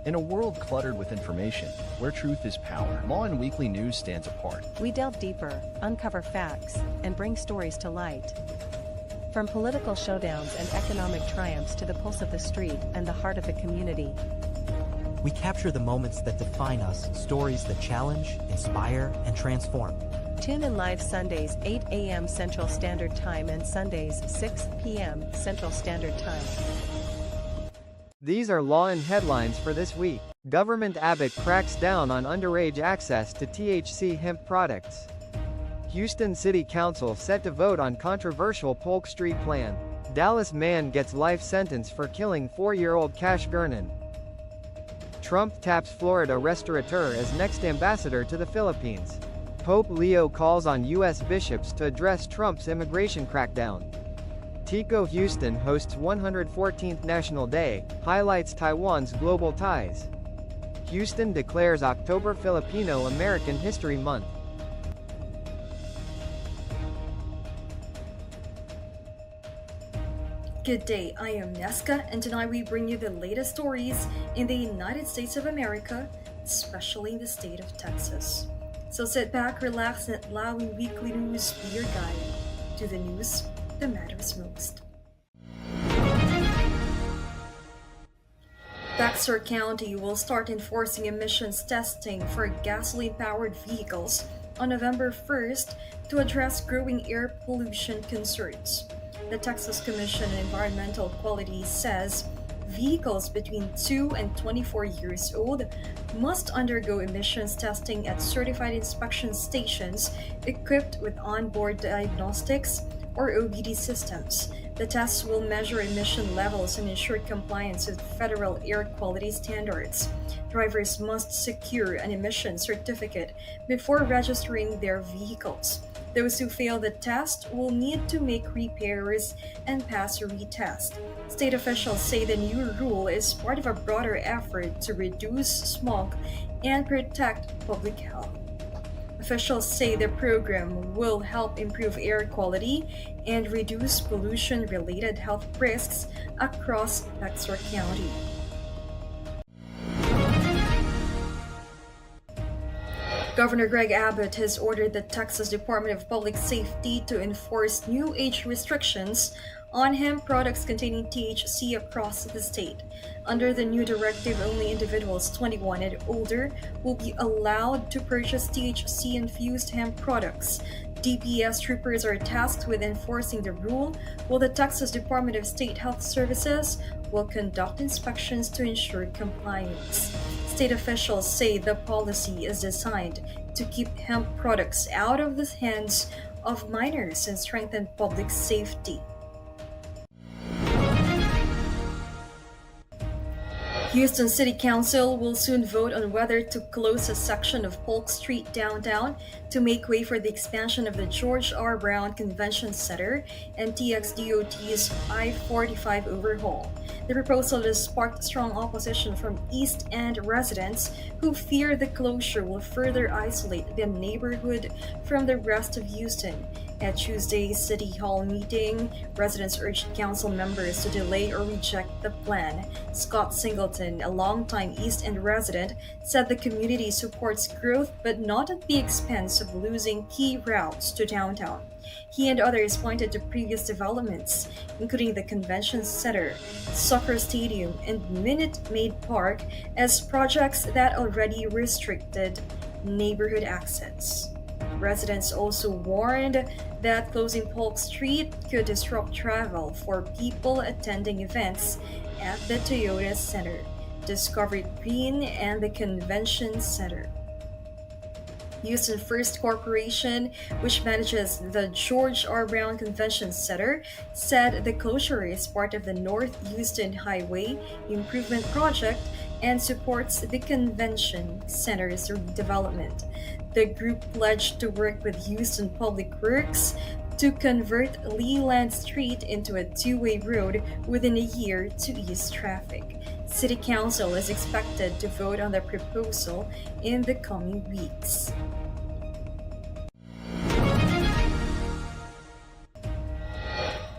In a world cluttered with information, where truth is power, Lawin Weekly News stands apart. We delve deeper, uncover facts, and bring stories to light. From political showdowns and economic triumphs to the pulse of the street and the heart of the community. We capture the moments that define us, stories that challenge, inspire, and transform. Tune in live Sundays 8 a.m. Central Standard Time and Sundays 6 p.m. Central Standard Time. These are Lawin headlines for this week. Government Abbott cracks down on underage access to THC hemp products. Houston City Council set to vote on controversial Polk Street plan. Dallas man gets life sentence for killing 4-year-old Cash Gernon. Trump taps Florida restaurateur as next ambassador to the Philippines. Pope Leo calls on U.S. bishops to address Trump's immigration crackdown. Tico Houston hosts 114th National Day, highlights Taiwan's global ties. Houston declares October Filipino-American History Month. Good day, I am Neska, and tonight we bring you the latest stories in the United States of America, especially in the state of Texas. So sit back, relax, and let Lawin Weekly News be your guide to the news that matters most. Bexar County will start enforcing emissions testing for gasoline-powered vehicles on November 1st to address growing air pollution concerns. The Texas Commission on Environmental Quality says vehicles between 2 and 24 years old must undergo emissions testing at certified inspection stations equipped with onboard diagnostics or OBD systems. The tests will measure emission levels and ensure compliance with federal air quality standards. Drivers must secure an emission certificate before registering their vehicles. Those who fail the test will need to make repairs and pass a retest. State officials say the new rule is part of a broader effort to reduce smog and protect public health. Officials say the program will help improve air quality and reduce pollution-related health risks across Bexar County. Governor Greg Abbott has ordered the Texas Department of Public Safety to enforce new age restrictions on hemp products containing THC across the state. Under the new directive, only individuals 21 and older will be allowed to purchase THC-infused hemp products. DPS troopers are tasked with enforcing the rule, while the Texas Department of State Health Services will conduct inspections to ensure compliance. State officials say the policy is designed to keep hemp products out of the hands of minors and strengthen public safety. Houston City Council will soon vote on whether to close a section of Polk Street downtown to make way for the expansion of the George R. Brown Convention Center and TXDOT's I-45 overhaul. The proposal has sparked strong opposition from East End residents who fear the closure will further isolate the neighborhood from the rest of Houston. At Tuesday's City Hall meeting, residents urged council members to delay or reject the plan. Scott Singleton, a longtime East End resident, said the community supports growth but not at the expense of losing key routes to downtown. He and others pointed to previous developments, including the Convention Center, Soccer Stadium, and Minute Maid Park, as projects that already restricted neighborhood access. Residents also warned that closing Polk Street could disrupt travel for people attending events at the Toyota Center, Discovery Green, and the Convention Center. Houston First Corporation, which manages the George R. Brown Convention Center, said the closure is part of the North Houston Highway Improvement Project and supports the Convention Center's redevelopment. The group pledged to work with Houston Public Works to convert Leland Street into a two-way road within a year to ease traffic. City Council is expected to vote on the proposal in the coming weeks.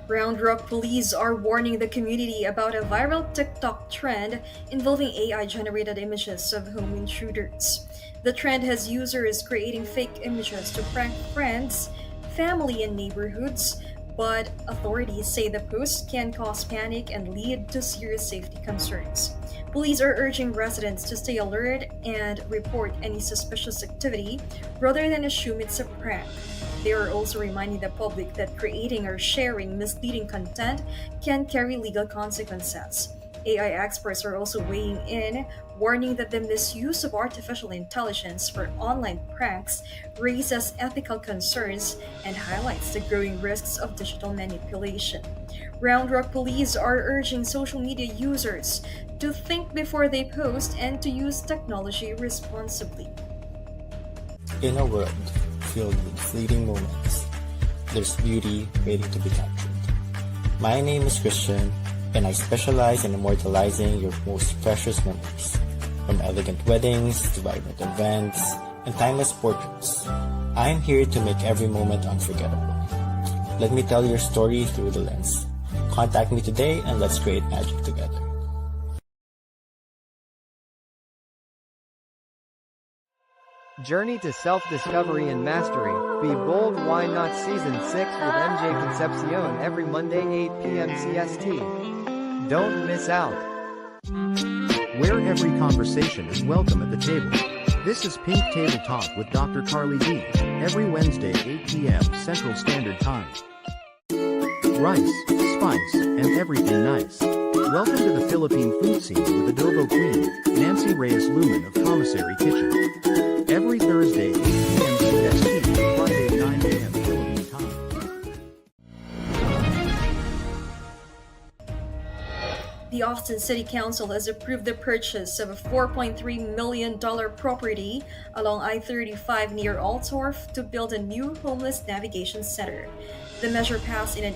Round Rock police are warning the community about a viral TikTok trend involving AI generated images of home intruders. The trend has users creating fake images to prank friends, family, and neighborhoods, but authorities say the posts can cause panic and lead to serious safety concerns. Police are urging residents to stay alert and report any suspicious activity rather than assume it's a prank. They are also reminding the public that creating or sharing misleading content can carry legal consequences. AI experts are also weighing in, warning that the misuse of artificial intelligence for online pranks raises ethical concerns and highlights the growing risks of digital manipulation. Round Rock police are urging social media users to think before they post and to use technology responsibly. In a world filled with fleeting moments, there's beauty waiting to be captured. My name is Christian, and I specialize in immortalizing your most precious memories. From elegant weddings to vibrant events and timeless portraits, I'm here to make every moment unforgettable. Let me tell your story through the lens. Contact me today and let's create magic together. Journey to self-discovery and mastery. Be bold, why not? Season 6 with MJ Concepcion every Monday 8 p.m. CST. Don't miss out. Where every conversation is welcome at the table. This is Pink Table Talk with Dr. Carly D. Every Wednesday 8 p.m. Central Standard Time. Rice, spice, and everything nice. Welcome to the Philippine food scene with Adobo Queen, Nancy Reyes Lumen of Commissary Kitchen. Every Thursday 8 p.m. CST, Friday 9 a.m. Philippine time. The Austin City Council has approved the purchase of a $4.3 million property along I-35 near Altorf to build a new homeless navigation center. The measure passed in an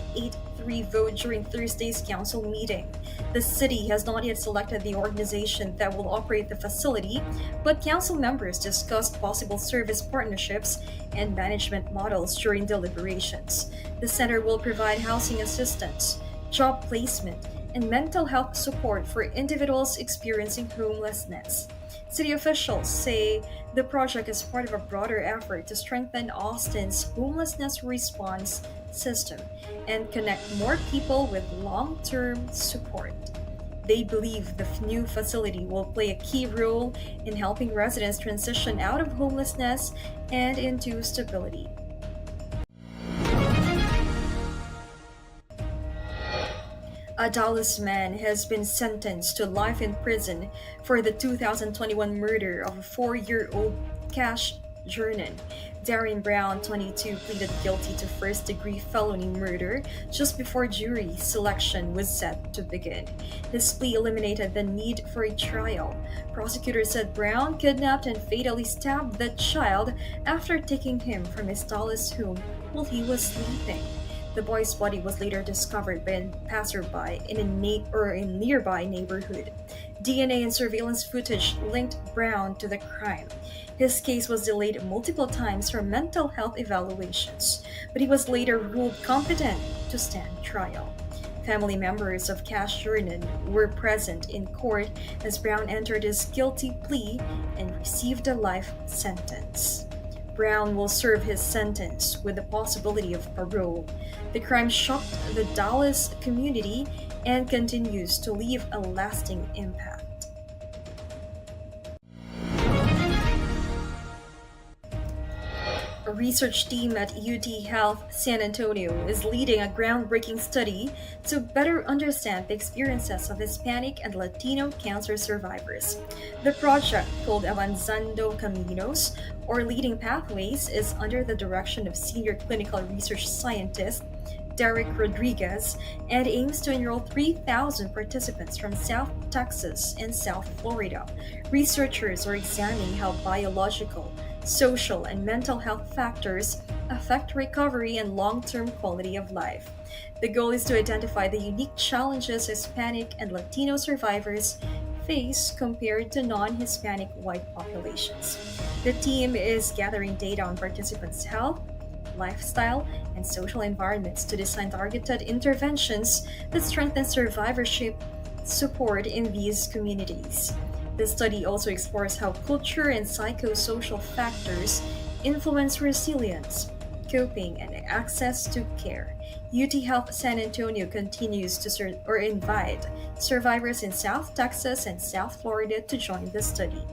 8-3 vote during Thursday's council meeting. The city has not yet selected the organization that will operate the facility, but council members discussed possible service partnerships and management models during deliberations. The center will provide housing assistance, job placement, and mental health support for individuals experiencing homelessness. City officials say the project is part of a broader effort to strengthen Austin's homelessness response system and connect more people with long-term support. They believe the new facility will play a key role in helping residents transition out of homelessness and into stability. A Dallas man has been sentenced to life in prison for the 2021 murder of a 4-year-old Cash Jernan. Darian Brown, 22, pleaded guilty to first-degree felony murder just before jury selection was set to begin. His plea eliminated the need for a trial. Prosecutors said Brown kidnapped and fatally stabbed the child after taking him from his Dallas home while he was sleeping. The boy's body was later discovered by a passerby in a nearby neighborhood. DNA and surveillance footage linked Brown to the crime. His case was delayed multiple times for mental health evaluations, but he was later ruled competent to stand trial. Family members of Cash Jernan were present in court as Brown entered his guilty plea and received a life sentence. Brown will serve his sentence with the possibility of parole. The crime shocked the Dallas community and continues to leave a lasting impact. A research team at UT Health San Antonio is leading a groundbreaking study to better understand the experiences of Hispanic and Latino cancer survivors. The project, called Avanzando Caminos, or Leading Pathways, is under the direction of senior clinical research scientist Derek Rodriguez and aims to enroll 3,000 participants from South Texas and South Florida. Researchers are examining how biological, social, and mental health factors affect recovery and long-term quality of life. The goal is to identify the unique challenges Hispanic and Latino survivors face compared to non-Hispanic white populations. The team is gathering data on participants' health, lifestyle, and social environments to design targeted interventions that strengthen survivorship support in these communities. The study also explores how culture and psychosocial factors influence resilience, coping, and access to care. UT Health San Antonio continues to invite survivors in South Texas and South Florida to join the study.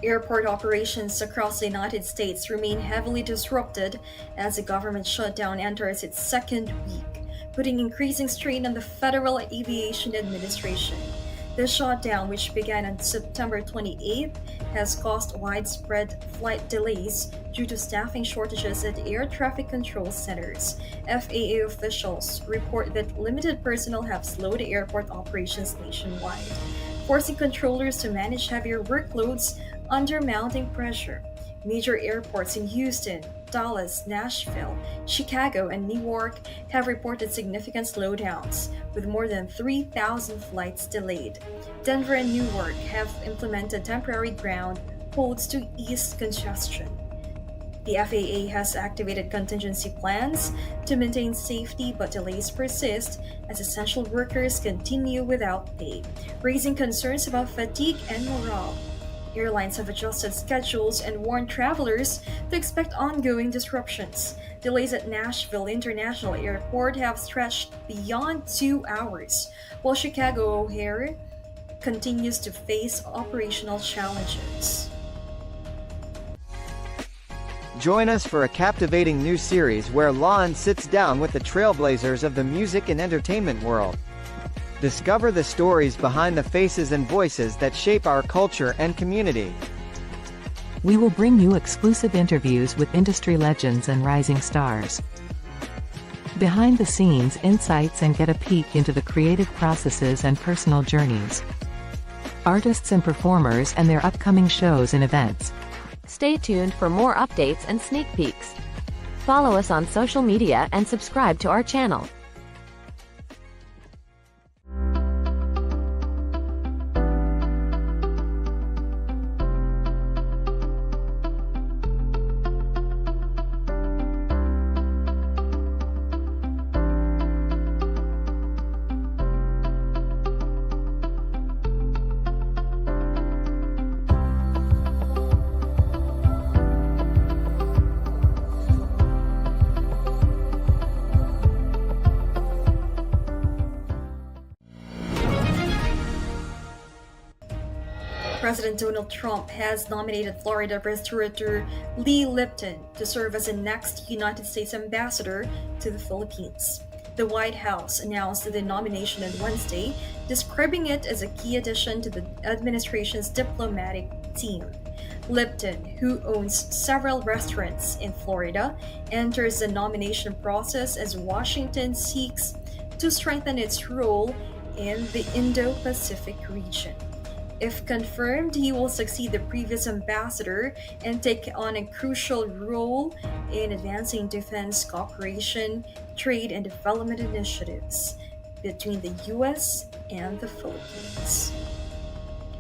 Airport operations across the United States remain heavily disrupted as the government shutdown enters its second week, putting increasing strain on the Federal Aviation Administration. The shutdown, which began on September 28th, has caused widespread flight delays due to staffing shortages at air traffic control centers. FAA officials report that limited personnel have slowed airport operations nationwide, forcing controllers to manage heavier workloads under mounting pressure. Major airports in Houston, Dallas, Nashville, Chicago, and New York have reported significant slowdowns, with more than 3,000 flights delayed. Denver and Newark have implemented temporary ground holds to ease congestion. The FAA has activated contingency plans to maintain safety, but delays persist as essential workers continue without pay, raising concerns about fatigue and morale. Airlines have adjusted schedules and warned travelers to expect ongoing disruptions. Delays at Nashville International Airport have stretched beyond 2 hours, while Chicago O'Hare continues to face operational challenges. Join us for a captivating new series where Lawin sits down with the trailblazers of the music and entertainment world. Discover the stories behind the faces and voices that shape our culture and community. We will bring you exclusive interviews with industry legends and rising stars. Behind the scenes insights and get a peek into the creative processes and personal journeys. Artists and performers and their upcoming shows and events. Stay tuned for more updates and sneak peeks. Follow us on social media and subscribe to our channel. President Donald Trump has nominated Florida restaurateur Lee Lipton to serve as the next United States ambassador to the Philippines. The White House announced the nomination on Wednesday, describing it as a key addition to the administration's diplomatic team. Lipton, who owns several restaurants in Florida, enters the nomination process as Washington seeks to strengthen its role in the Indo-Pacific region. If confirmed, he will succeed the previous ambassador and take on a crucial role in advancing defense cooperation, trade, and development initiatives between the U.S. and the Philippines.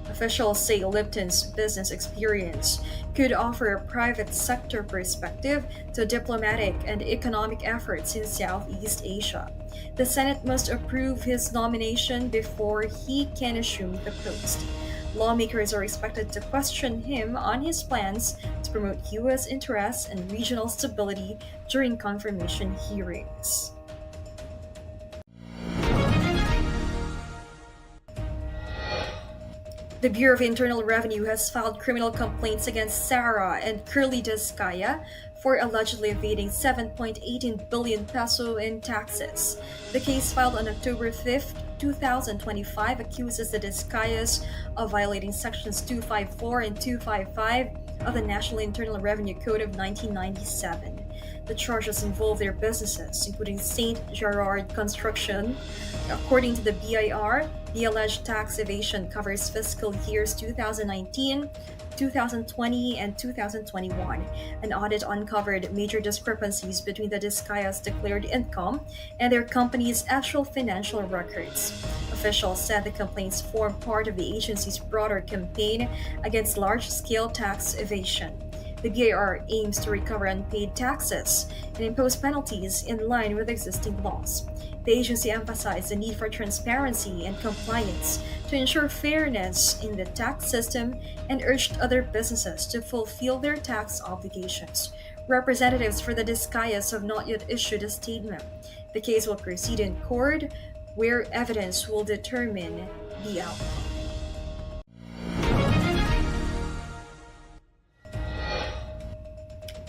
Officials say Lipton's business experience could offer a private sector perspective to diplomatic and economic efforts in Southeast Asia. The Senate must approve his nomination before he can assume the post. Lawmakers are expected to question him on his plans to promote U.S. interests and regional stability during confirmation hearings. The Bureau of Internal Revenue has filed criminal complaints against Sarah and Curly Descaya for allegedly evading 7.18 billion peso in taxes. The case filed on October 5th, 2025 accuses the Descayas of violating sections 254 and 255 of the National Internal Revenue Code of 1997. The charges involve their businesses, including St. Gerard Construction. According to the BIR, the alleged tax evasion covers fiscal years 2019 2020 and 2021. An audit uncovered major discrepancies between the Discaya's declared income and their company's actual financial records. Officials said the complaints form part of the agency's broader campaign against large-scale tax evasion. The BIR aims to recover unpaid taxes and impose penalties in line with existing laws. The agency emphasized the need for transparency and compliance to ensure fairness in the tax system and urged other businesses to fulfill their tax obligations. Representatives for the Discayas have not yet issued a statement. The case will proceed in court, where evidence will determine the outcome.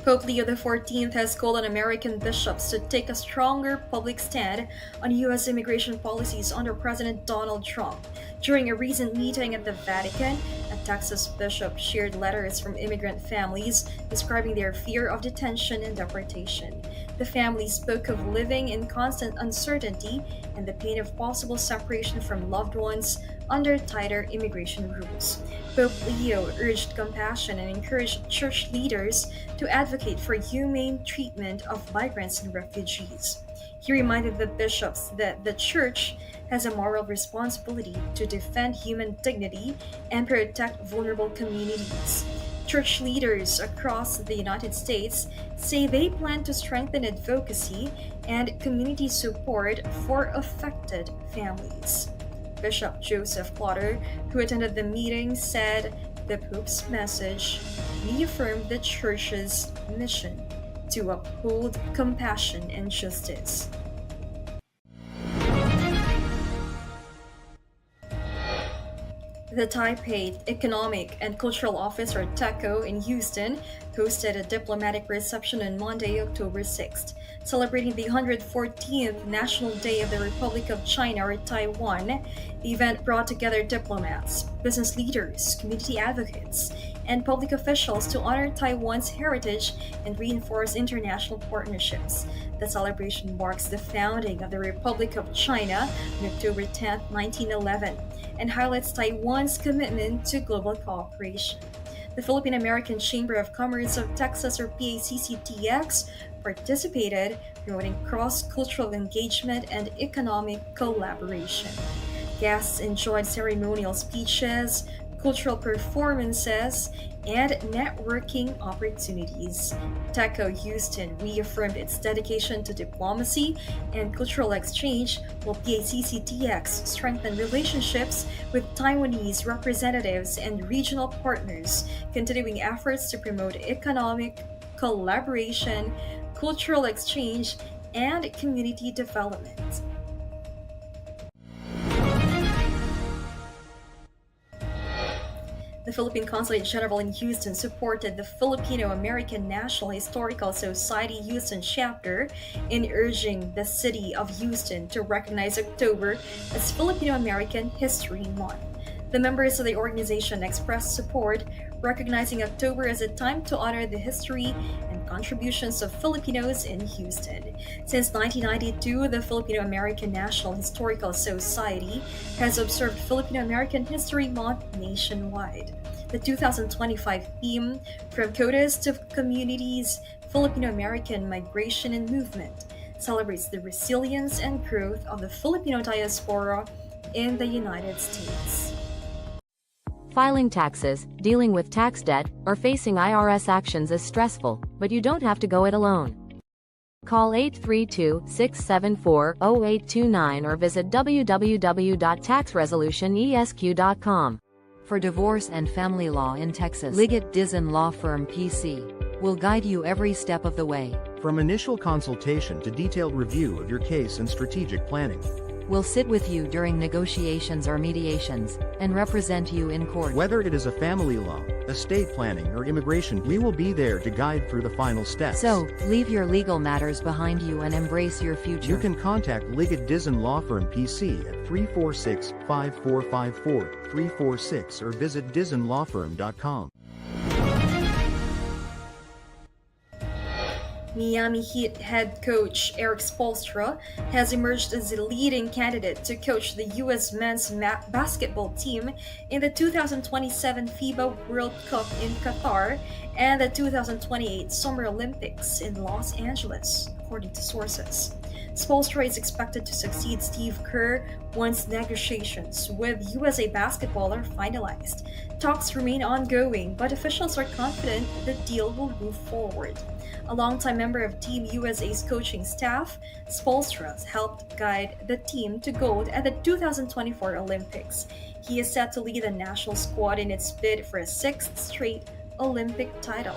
Pope Leo XIV has called on American bishops to take a stronger public stand on U.S. immigration policies under President Donald Trump. During a recent meeting at the Vatican, a Texas bishop shared letters from immigrant families describing their fear of detention and deportation. The family spoke of living in constant uncertainty and the pain of possible separation from loved ones under tighter immigration rules. Pope Leo urged compassion and encouraged church leaders to advocate for humane treatment of migrants and refugees. He reminded the bishops that the church has a moral responsibility to defend human dignity and protect vulnerable communities. Church leaders across the United States say they plan to strengthen advocacy and community support for affected families. Bishop Joseph Plotter, who attended the meeting, said the Pope's message reaffirmed the Church's mission to uphold compassion and justice. The Taipei Economic and Cultural Office, or TECO, in Houston hosted a diplomatic reception on Monday, October 6th, celebrating the 114th National Day of the Republic of China, or Taiwan. The event brought together diplomats, business leaders, community advocates, and public officials to honor Taiwan's heritage and reinforce international partnerships. The celebration marks the founding of the Republic of China on October 10, 1911, and highlights Taiwan's commitment to global cooperation. The Philippine American Chamber of Commerce of Texas, or PACCTX, participated, promoting cross-cultural engagement and economic collaboration. Guests enjoyed ceremonial speeches, cultural performances, and networking opportunities. TECO Houston reaffirmed its dedication to diplomacy and cultural exchange, while PACCTX strengthened relationships with Taiwanese representatives and regional partners, continuing efforts to promote economic collaboration, cultural exchange, and community development. The Philippine Consulate General in Houston supported the Filipino-American National Historical Society Houston chapter in urging the city of Houston to recognize October as Filipino-American History Month. The members of the organization expressed support, recognizing October as a time to honor the history and contributions of Filipinos in Houston. Since 1992, the Filipino-American National Historical Society has observed Filipino-American History Month nationwide. The 2025 theme, From Quotas to Communities, Filipino-American Migration and Movement, celebrates the resilience and growth of the Filipino diaspora in the United States. Filing taxes, dealing with tax debt, or facing IRS actions is stressful, but you don't have to go it alone. Call 832-674-0829 or visit www.taxresolutionesq.com. For divorce and family law in Texas, Liggett Dizon Law Firm PC will guide you every step of the way. From initial consultation to detailed review of your case and strategic planning. We'll sit with you during negotiations or mediations, and represent you in court. Whether it is a family law, estate planning, or immigration, we will be there to guide through the final steps. So, leave your legal matters behind you and embrace your future. You can contact Liggett Dizon Law Firm PC at 346-5454-346 or visit DizonLawFirm.com. Miami Heat head coach Eric Spoelstra has emerged as the leading candidate to coach the U.S. men's basketball team in the 2027 FIBA World Cup in Qatar and the 2028 Summer Olympics in Los Angeles, according to sources. Spoelstra is expected to succeed Steve Kerr once negotiations with USA Basketball are finalized. Talks remain ongoing, but officials are confident the deal will move forward. A longtime member of Team USA's coaching staff, Spoelstra helped guide the team to gold at the 2024 Olympics. He is set to lead the national squad in its bid for a sixth straight Olympic title.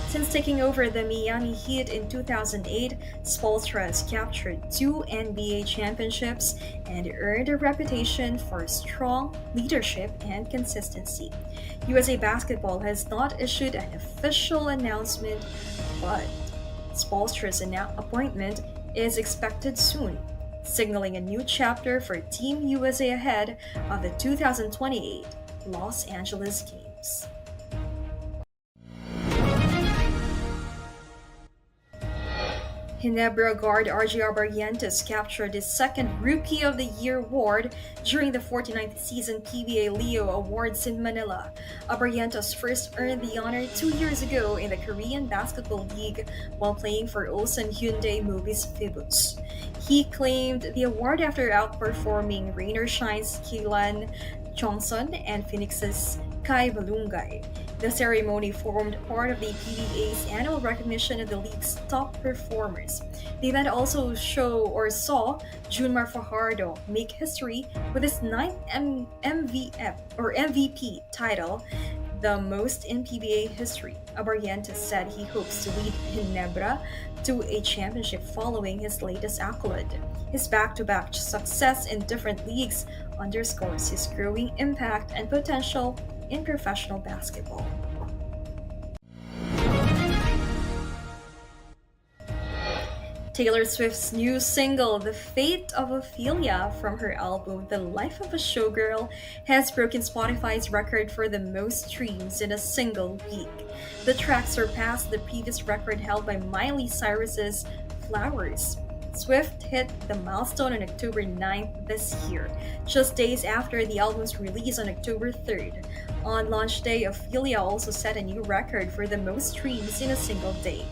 Since taking over the Miami Heat in 2008, Spoelstra has captured 2 NBA championships and earned a reputation for strong leadership and consistency. USA Basketball has not issued an official announcement, but Spoelstra's appointment is expected soon, signaling a new chapter for Team USA ahead of the 2028 Los Angeles Games. Ginebra guard RJ Barrientos captured his second Rookie of the Year award during the 49th season PBA Leo Awards in Manila. Barrientos first earned the honor 2 years ago in the Korean Basketball League while playing for Ulsan Hyundai Movies Phoebus. He claimed the award after outperforming Rainer Shine's Kailan Johnson and Phoenix's Kai Balungay. The ceremony formed part of the PBA's annual recognition of the league's top performers. The event also saw Junmar Fajardo make history with his 9th MVP title, the most in PBA history. Barrientos said he hopes to lead Ginebra to a championship following his latest accolade. His back-to-back success in different leagues underscores his growing impact and potential in professional basketball. Taylor Swift's new single, The Fate of Ophelia, from her album The Life of a Showgirl, has broken Spotify's record for the most streams in a single week. The track surpassed the previous record held by Miley Cyrus's Flowers. Swift hit the milestone on October 9th this year, just days after the album's release on October 3rd. On launch day, Ophelia also set a new record for the most streams in a single day.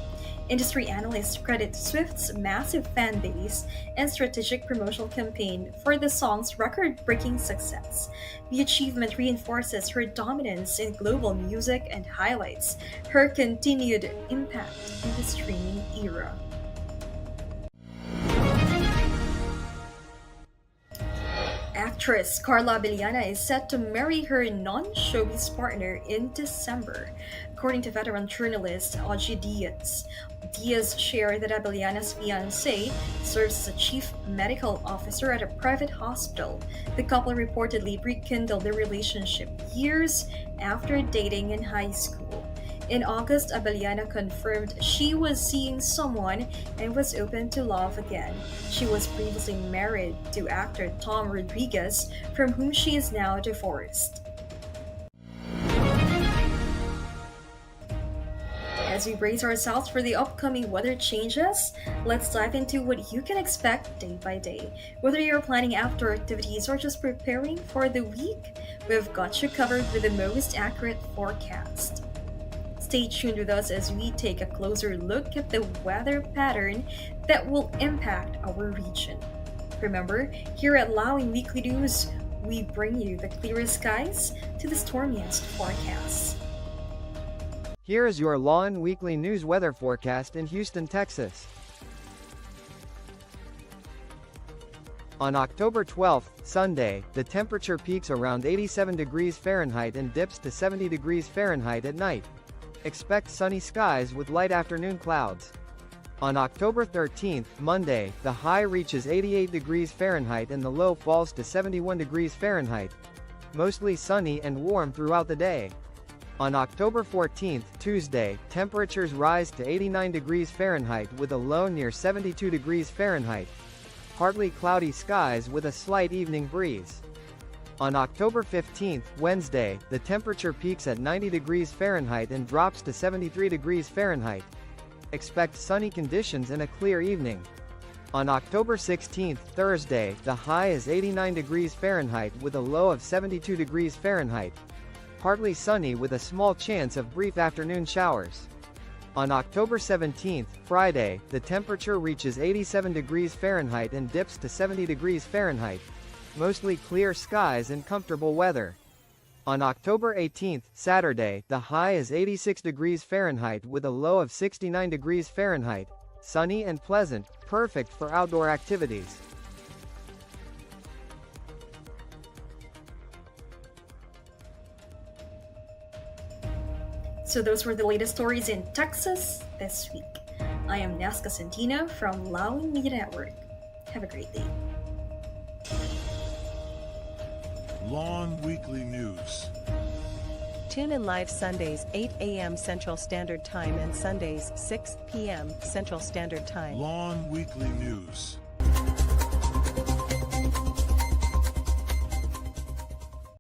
Industry analysts credit Swift's massive fan base and strategic promotional campaign for the song's record-breaking success. The achievement reinforces her dominance in global music and highlights her continued impact in the streaming era. Actress Carla Abellana is set to marry her non-showbiz partner in December, according to veteran journalist Oji Diaz. Diaz shared that Abellana's fiancé serves as a chief medical officer at a private hospital. The couple reportedly rekindled their relationship years after dating in high school. In August, Abellana confirmed she was seeing someone and was open to love again. She was previously married to actor Tom Rodriguez, from whom she is now divorced. As we brace ourselves for the upcoming weather changes, let's dive into what you can expect day by day. Whether you're planning outdoor activities or just preparing for the week, we've got you covered with the most accurate forecast. Stay tuned with us as we take a closer look at the weather pattern that will impact our region. Remember, here at Lawin Weekly News, we bring you the clearest skies to the stormiest forecasts. Here is your Lawin Weekly News weather forecast in Houston, Texas. On October 12th, Sunday, the temperature peaks around 87 degrees Fahrenheit and dips to 70 degrees Fahrenheit at night. Expect sunny skies with light afternoon clouds. On October 13th, Monday, the high reaches 88 degrees Fahrenheit and the low falls to 71 degrees Fahrenheit. Mostly sunny and warm throughout the day. On October 14th, Tuesday, temperatures rise to 89 degrees Fahrenheit with a low near 72 degrees Fahrenheit. Partly cloudy skies with a slight evening breeze. On October 15th, Wednesday, the temperature peaks at 90 degrees Fahrenheit and drops to 73 degrees Fahrenheit. expect sunny conditions and a clear evening. On October 16th, Thursday, the high is 89 degrees Fahrenheit with a low of 72 degrees Fahrenheit. Partly sunny with a small chance of brief afternoon showers. On October 17th, Friday, the temperature reaches 87 degrees Fahrenheit and dips to 70 degrees Fahrenheit. Mostly clear skies and comfortable weather. On October 18th, Saturday, the high is 86 degrees Fahrenheit with a low of 69 degrees Fahrenheit. Sunny and pleasant, perfect for outdoor activities. So those were the latest stories in Texas this week. I am Nazca Centino from Lawin Media Network. Have a great day. Lawin Weekly News. Tune in live Sundays 8 a.m. Central Standard Time and Sundays 6 p.m. Central Standard Time. Lawin Weekly News.